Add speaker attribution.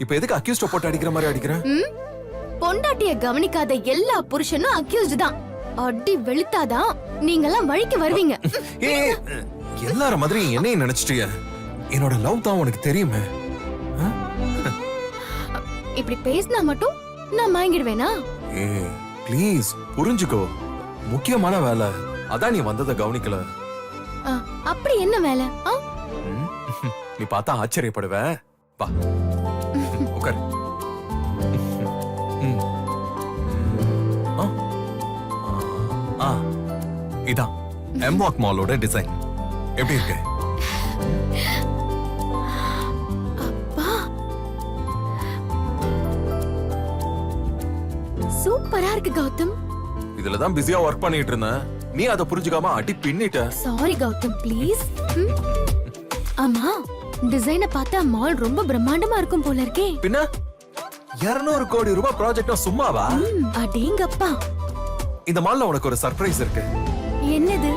Speaker 1: இப்ப எதுக்கு அக்யூஸ்ட போட்டு அடிக்கிற மாதிரி அடிக்கிற?
Speaker 2: பொண்டாட்டிய கவனிக்காத எல்லா புருஷனும் அக்யூஸ்ட் தான். அடி வெளுத்தாதான் நீங்க எல்லாம் வழிக்கு வருவீங்க.
Speaker 1: ஏய், எல்லார மாதிரி என்னையும் நினைச்சிட்டிய? என்னோட லவ் தான் உனக்கு தெரியுமே.
Speaker 2: இப்படி பேசினா மட்டும் நான் மயங்கிடுவேனா?
Speaker 1: ஏய் ப்ளீஸ் புரிஞ்சுக்கோ, முக்கியமான வேலை அதான் நீ வந்ததை கவனிக்கல.
Speaker 2: அப்படி என்ன வேலை?
Speaker 1: நீ பார்த்தா ஆச்சரியப்படுவ. வா உட்காரு. இதான் எம்வாக் மாலோட டிசைன். எப்படி இருக்கு?
Speaker 2: சூப்பரா இருக்கு கௌதம்.
Speaker 1: இதுலதான் பிஸியா ஒர்க் பண்ணிட்டு இருந்தேன். நீ அதை புரிஞ்சுக்காம அடி பின்னிட்ட.
Speaker 2: Sorry Gautham, please. ஆமா, டிசைனை பார்த்தா மால் ரொம்ப பிரம்மாண்டமா இருக்கும் போல இருக்கே.
Speaker 1: பின்ன 200 கோடி ரூபாய் ப்ராஜெக்ட் சும்மாவா?
Speaker 2: அடேங்கப்பா.
Speaker 1: இந்த மால்ல உனக்கு ஒரு சர்ப்ரைஸ் இருக்கு.
Speaker 2: என்னது?